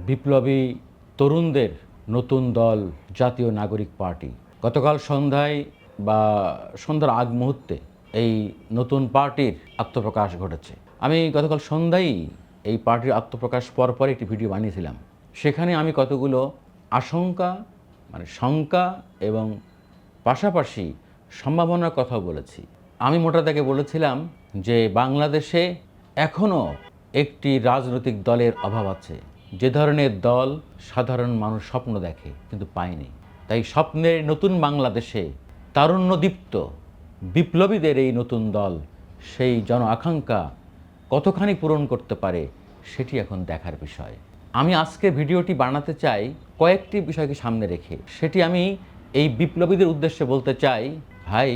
বিপ্লবী তরুণদের নতুন দল জাতীয় নাগরিক পার্টি গতকাল সন্ধ্যায় বা সন্ধ্যার আগ মুহূর্তে এই নতুন পার্টির আত্মপ্রকাশ ঘটেছে। আমি গতকাল সন্ধ্যায় এই পার্টির আত্মপ্রকাশ পর একটি ভিডিও বানিয়েছিলাম। সেখানে আমি কতগুলো আশঙ্কা শঙ্কা এবং পাশাপাশি সম্ভাবনার কথা বলেছি। আমি মোটা দাগে বলেছিলাম যে বাংলাদেশে এখনও একটি রাজনৈতিক দলের অভাব আছে, যে ধরনের দল সাধারণ মানুষ স্বপ্ন দেখে কিন্তু পায়নি। তাই স্বপ্নের নতুন বাংলাদেশে তারুণ্যদীপ্ত বিপ্লবীদের এই নতুন দল সেই জন আকাঙ্ক্ষা কতখানি পূরণ করতে পারে সেটি এখন দেখার বিষয়। আমি আজকে ভিডিওটি বানাতে চাই কয়েকটি বিষয়কে সামনে রেখে। সেটি আমি এই বিপ্লবীদের উদ্দেশ্যে বলতে চাই, ভাই,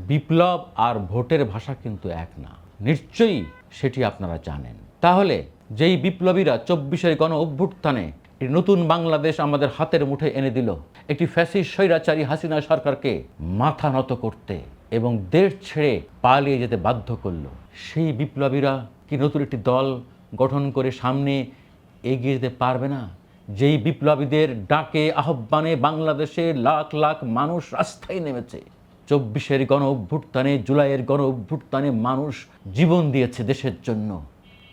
বিপ্লব আর ভোটের ভাষা কিন্তু এক না, নিশ্চয়ই সেটি আপনারা জানেন। তাহলে যেই বিপ্লবীরা 24-এর গণ অভ্যুত্থানে একটি নতুন বাংলাদেশ আমাদের হাতের মুঠে এনে দিল, একটি ফ্যাসিস্ট স্বৈরাচারী হাসিনা সরকারকে মাথা নত করতে এবং দেশ ছেড়ে পালিয়ে যেতে বাধ্য করলো, সেই বিপ্লবীরা কি নতুন একটি দল গঠন করে সামনে এগিয়ে যেতে পারবে না? যেই বিপ্লবীদের ডাকে আহ্বানে বাংলাদেশে লাখ লাখ মানুষ রাস্তায় নেমেছে। 24-এর গণ অভ্যুত্থানে, জুলাইয়ের গণ অভ্যুত্থানে মানুষ জীবন দিয়েছে দেশের জন্য।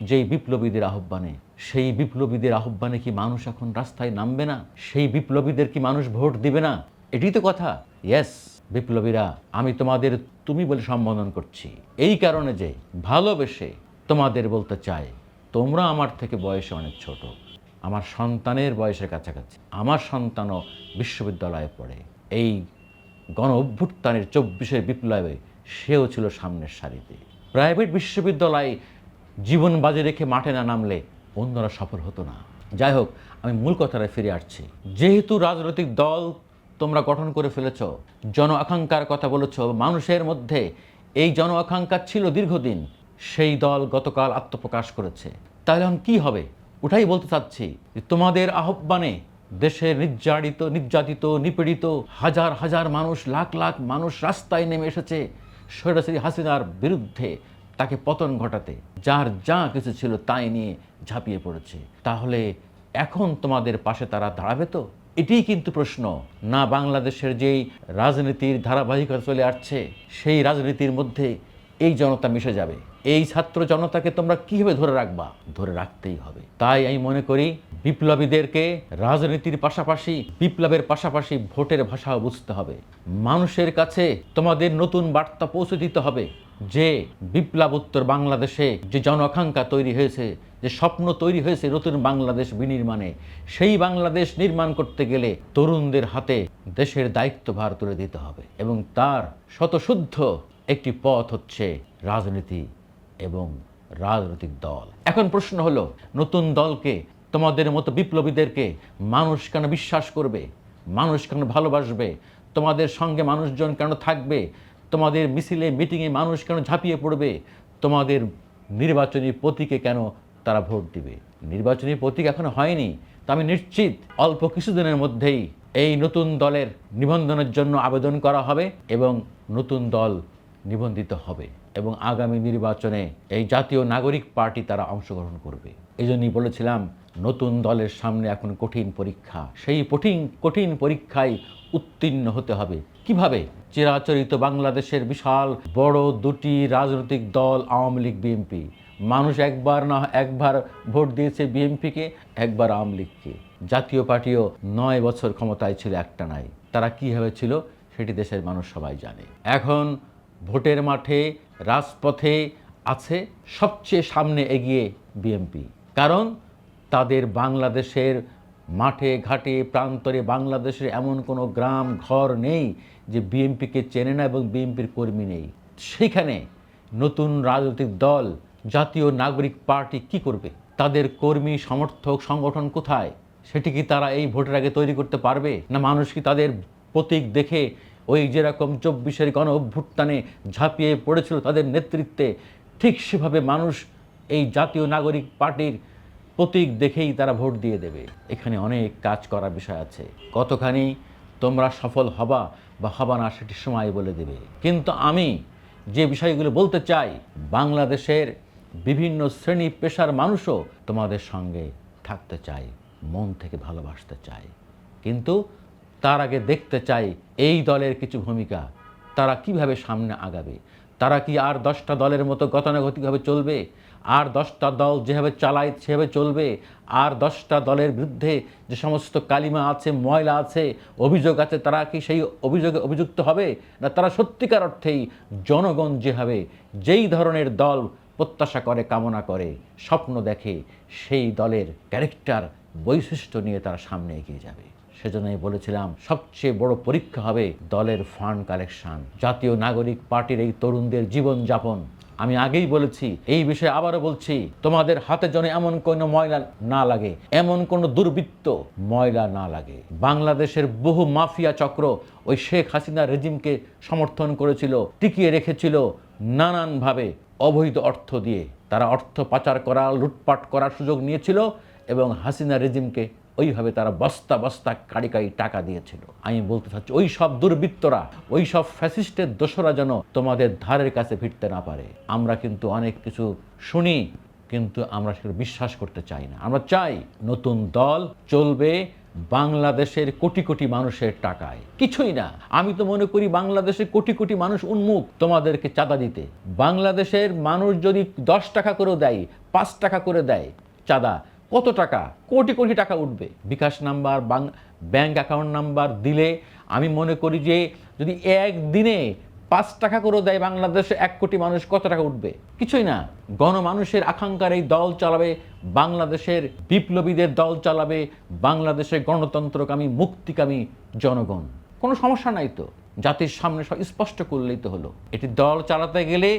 যেই বিপ্লবীদের আহ্বানে, সেই বিপ্লবীদের আহ্বানে কি মানুষ এখন রাস্তায় নামবে না? সেই বিপ্লবীদের কি মানুষ ভোট দিবে না? এটাই তো কথা। ইয়েস বিপ্লবীরা, আমি তোমাদের তুমি বলে সম্বোধন করছি এই কারণে যে ভালোবেসে তোমাদের বলতে চাই, তোমরা আমার থেকে বয়সে অনেক ছোট, আমার সন্তানের বয়সের কাছাকাছি। আমার সন্তানও বিশ্ববিদ্যালয়ে পড়ে। এই গণ অভ্যুত্থানের 24-এর বিপ্লবে সেও ছিল সামনের সারিতে। প্রাইভেট বিশ্ববিদ্যালয়ে জীবন বাজি রেখে মাঠে না নামলে অন্যরা সফল হতো না। যাই হোক, আমি মূল কথাটা ফিরে আসছি। যেহেতু রাজনৈতিক দল তোমরা গঠন করে ফেলেছ, জন আকাঙ্ক্ষার কথা বলেছ, মানুষের মধ্যে এই জন আকাঙ্ক্ষা ছিল দীর্ঘদিন, সেই দল গতকাল আত্মপ্রকাশ করেছে। তাহলে এখন কী হবে? ওটাই বলতে চাচ্ছি যে তোমাদের আহ্বানে দেশের নির্যাতিত নিপীড়িত হাজার হাজার মানুষ, লাখ লাখ মানুষ রাস্তায় নেমে এসেছে স্বৈরাচারী হাসিনার বিরুদ্ধে, তাকে পতন ঘটাতে। যার যা কিছু ছিল তাই নিয়ে ঝাঁপিয়ে পড়েছে। তাহলে এখন তোমাদের পাশে তারা দাঁড়াবে তো? এটিই কিন্তু প্রশ্ন। না বাংলাদেশের যেই রাজনীতির ধারাবাহিকতা চলে আসছে, সেই রাজনীতির মধ্যে এই জনতা মিশে যাবে। এই ছাত্র জনতাকে তোমরা কীভাবে ধরে রাখবা? ধরে রাখতেই হবে। তাই আমি মনে করি বিপ্লবীদেরকে রাজনীতির পাশাপাশি, বিপ্লবের পাশাপাশি ভোটের ভাষাও বুঝতে হবে। মানুষের কাছে তোমাদের নতুন বার্তা পৌঁছে দিতে হবে যে বিপ্লবোত্তর বাংলাদেশে যে জন আকাঙ্ক্ষা তৈরি হয়েছে, যে স্বপ্ন তৈরি হয়েছে নতুন বাংলাদেশ বিনির্মাণে, সেই বাংলাদেশ নির্মাণ করতে গেলে তরুণদের হাতে দেশের দায়িত্বভার তুলে দিতে হবে। এবং তার শতশুদ্ধ একটি পথ হচ্ছে রাজনীতি এবং রাজনৈতিক দল। এখন প্রশ্ন হলো, নতুন দলকে, তোমাদের মতো বিপ্লবীদেরকে মানুষ কেন বিশ্বাস করবে? মানুষ কেন ভালোবাসবে? তোমাদের সঙ্গে মানুষজন কেন থাকবে? তোমাদের মিছিলে মিটিংয়ে মানুষ কেন ঝাঁপিয়ে পড়বে? তোমাদের নির্বাচনী প্রতীকে কেন তারা ভোট দিবে? নির্বাচনী প্রতীক এখনো হয়নি, তা আমি নিশ্চিত অল্প কিছুদিনের মধ্যেই এই নতুন দলের নিবন্ধনের জন্য আবেদন করা হবে এবং নতুন দল নিবন্ধিত হবে এবং আগামী নির্বাচনে এই জাতীয় নাগরিক পার্টি তারা অংশগ্রহণ করবে। এই জন্যই বলেছিলাম নতুন দলের সামনে এখন কঠিন পরীক্ষা। সেই কঠিন পরীক্ষায় উত্তীর্ণ হতে হবে। কিভাবে? চিরাচরিত বাংলাদেশের বিশাল বড় দুটি রাজনৈতিক দল আওয়ামী লীগ, বিএনপি। মানুষ একবার ভোট দিয়েছে বিএনপিকে, একবার আওয়ামী লীগকে। জাতীয় পার্টিও 9 বছর ক্ষমতায় ছিল একটা নাই। তারা কীভাবে ছিল সেটি দেশের মানুষ সবাই জানে। এখন ভোটের মাঠে, রাজপথে আছে সবচেয়ে সামনে এগিয়ে বিএনপি। কারণ তাদের বাংলাদেশের মাঠে ঘাটে প্রান্তরে বাংলাদেশের এমন কোনো গ্রাম ঘর নেই যে বিএনপিকে চেনে না এবং বিএনপির কর্মী নেই। সেইখানে নতুন রাজনৈতিক দল জাতীয় নাগরিক পার্টি কি করবে? তাদের কর্মী সমর্থক সংগঠন কোথায়? সেটি কি তারা এই ভোটের আগে তৈরি করতে পারবে? না মানুষ কি তাদের প্রতীক দেখে ওই যেরকম 24-এর গণ অভ্যুত্থানে ঝাঁপিয়ে পড়েছিল তাদের নেতৃত্বে, ঠিক সেভাবে মানুষ এই জাতীয় নাগরিক পার্টির প্রতীক দেখেই তারা ভোট দিয়ে দেবে? এখানে অনেক কাজ করার বিষয় আছে। কতখানি তোমরা সফল হবা বা হবা না সেটি সময় বলে দেবে। কিন্তু আমি যে বিষয়গুলো বলতে চাই, বাংলাদেশের বিভিন্ন শ্রেণী পেশার মানুষও তোমাদের সঙ্গে থাকতে চাই। মন থেকে ভালোবাসতে চাই, কিন্তু তার আগে দেখতে চাই এই দলের কিছু ভূমিকা, তারা কিভাবে সামনে আগাবে। তারা কি আর 10টা দলের মতো গতানুগতিকভাবে চলবে? আর 10টা দল যেভাবে চালায় সেভাবে চলবে? আর 10টা দলের বিরুদ্ধে যে সমস্ত কালিমা আছে, ময়লা আছে, অভিযোগ আছে, তারা কি সেই অভিযোগে অভিযুক্ত হবে? না তারা সত্যিকার অর্থেই জনগণ যেভাবে যেই ধরনের দল প্রত্যাশা করে, কামনা করে, স্বপ্ন দেখে, সেই দলের ক্যারেক্টার বৈশিষ্ট্য নিয়ে তারা সামনে এগিয়ে যাবে। সেজন্যই বলেছিলাম সবচেয়ে বড় পরীক্ষা হবে দলের ফান্ড কালেকশন, জাতীয় নাগরিক পার্টির এই তরুণদের জীবনযাপন। আমি আগেই বলেছি, এই বিষয়ে আবারও বলছি, তোমাদের হাতে যেন এমন কোনো ময়লা না লাগে, এমন কোনো দুর্বৃত্ত ময়লা না লাগে। বাংলাদেশের বহু মাফিয়া চক্র ওই শেখ হাসিনা রেজিমকে সমর্থন করেছিল, টিকিয়ে রেখেছিল নানানভাবে অবৈধ অর্থ দিয়ে। তারা অর্থ পাচার করা, লুটপাট করার সুযোগ নিয়েছিল এবং হাসিনা রেজিমকে ওইভাবে তারা বস্তা বস্তা কাড়ি কাড়ি টাকা দিয়েছিল। আমি বলতে চাচ্ছি, ওই সব দুর্বৃত্তরা, ওই সব ফ্যাসিস্টের দোসরা যেন তোমাদের ধারের কাছে ফিরতে না পারে। আমরা কিন্তু অনেক কিছু শুনি, কিন্তু আমরা সেটা বিশ্বাস করতে চাই না। আমরা চাই নতুন দল চলবে বাংলাদেশের কোটি কোটি মানুষের টাকায়, কিছুই না। আমি তো মনে করি বাংলাদেশে কোটি কোটি মানুষ উন্মুখ তোমাদেরকে চাঁদা দিতে। বাংলাদেশের মানুষ যদি 10 টাকা করে দেয়, 5 টাকা করে দেয় চাঁদা, কত টাকা? কোটি কোটি টাকা উঠবে। বিকাশ নাম্বার, ব্যাংক অ্যাকাউন্ট নাম্বার দিলে আমি মনে করি যে যদি একদিনে 5 টাকা করে দেয় বাংলাদেশে 1 কোটি মানুষ, কত টাকা উঠবে? কিছুই না। গণমানুষের আকাঙ্ক্ষার এই দল চালাবে, বাংলাদেশের বিপ্লবীদের দল চালাবে, বাংলাদেশের গণতন্ত্রকামী মুক্তিকামী জনগণ। কোনো সমস্যা নাই তো, জাতির সামনে সব স্পষ্ট করলেই তো হলো। এটি দল চালাতে গেলে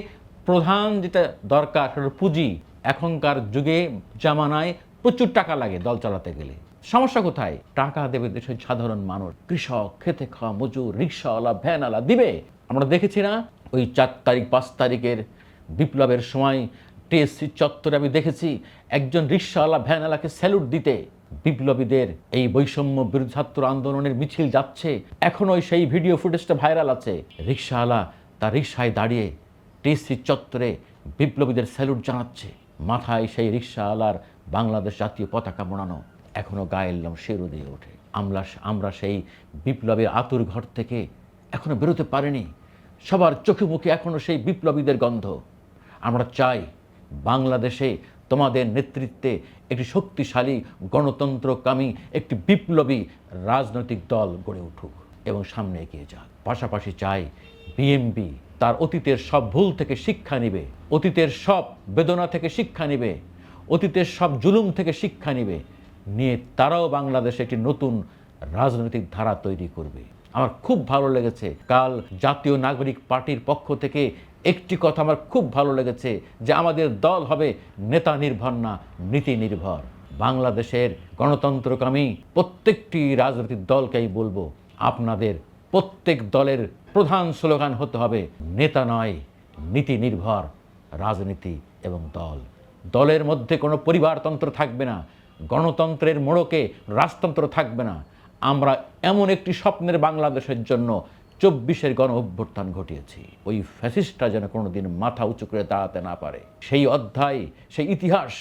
প্রধান যেটা দরকার সেটা পুঁজি। এখনকার যুগে জামানায় প্রচুর টাকা লাগে দল চালাতে গেলে। সমস্যা কোথায়? টাকা দেবে দেশের সাধারণ মানুষ, কৃষক, খেতে খাওয়া মজুর, রিক্সাওয়ালা, ভ্যানওয়ালা দিবে। আমরা দেখেছি না ওই 4 তারিখ 5 তারিখের বিপ্লবের সময় টিএসসি চত্বরে আমি দেখেছি একজন রিক্সাওয়ালা ভ্যানওয়ালাকে স্যালুট দিতে। বিপ্লবীদের এই বৈষম্য বিরোধী ছাত্র আন্দোলনের মিছিল যাচ্ছে, এখনও সেই ভিডিও ফুটেজটা ভাইরাল আছে। রিক্সাওয়ালা তার রিক্সায় দাঁড়িয়ে টিএসসি চত্বরে বিপ্লবীদের স্যালুট জানাচ্ছে, মাথায় সেই রিক্সাওয়ালার বাংলাদেশ জাতীয় পতাকা মোড়ানো, এখনও গায়ের লোম শিহরণ দিয়ে ওঠে। আমরা সেই বিপ্লবের আতুর ঘর থেকে এখনো বেরোতে পারিনি। সবার চোখে মুখে এখনো সেই বিপ্লবীদের গন্ধ। আমরা চাই বাংলাদেশে তোমাদের নেতৃত্বে একটি শক্তিশালী গণতন্ত্রকামী একটি বিপ্লবী রাজনৈতিক দল গড়ে উঠুক এবং সামনে এগিয়ে যাক। পাশাপাশি চাই বিএনপি তার অতীতের সব ভুল থেকে শিক্ষা নিবে, অতীতের সব বেদনা থেকে শিক্ষা নিবে, অতীতের সব জুলুম থেকে শিক্ষা নিবে, নিয়ে তারাও বাংলাদেশে একটি নতুন রাজনৈতিক ধারা তৈরি করবে। আমার খুব ভালো লেগেছে কাল জাতীয় নাগরিক পার্টির পক্ষ থেকে একটি কথা আমার খুব ভালো লেগেছে, যে আমাদের দল হবে নেতা নির্ভর না নীতি নির্ভর। বাংলাদেশের গণতন্ত্রকামী প্রত্যেকটি রাজনৈতিক দলকেই বলবো, আপনাদের প্রত্যেক দলের প্রধান স্লোগান হতে হবে নেতা নয় নীতি নির্ভর রাজনীতি এবং দল। দলের মধ্যে কোনো পরিবারতন্ত্র থাকবে না, গণতন্ত্রের মোড়কে রাজতন্ত্র থাকবে না। আমরা এমন একটি স্বপ্নের বাংলাদেশের জন্য 24-এর গণ অভ্যুত্থান ঘটিয়েছি, ওই ফ্যাসিস্টরা যেন কোনোদিন মাথা উঁচু করে দাঁড়াতে না পারে। সেই অধ্যায়, সেই ইতিহাস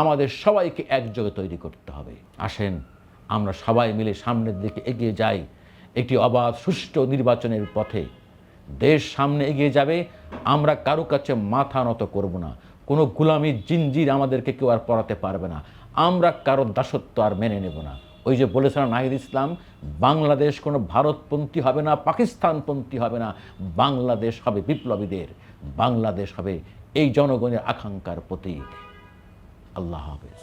আমাদের সবাইকে একযোগে তৈরি করতে হবে। আসেন আমরা সবাই মিলে সামনের দিকে এগিয়ে যাই একটি অবাধ সুষ্ঠু নির্বাচনের পথে। দেশ সামনে এগিয়ে যাবে, আমরা কারো কাছে মাথা নত করব না। কোনো গোলামির জিঞ্জির আমাদেরকে কেউ আর পড়াতে পারবে না। আমরা কারো দাসত্ব আর মেনে নেব না। ওই যে বলেছিলাম নাহিদ ইসলাম, বাংলাদেশ কোনো ভারতপন্থী হবে না, পাকিস্তানপন্থী হবে না, বাংলাদেশ হবে বিপ্লবীদের, বাংলাদেশ হবে এই জনগণের আকাঙ্ক্ষার প্রতীক। আল্লাহ হাফেজ।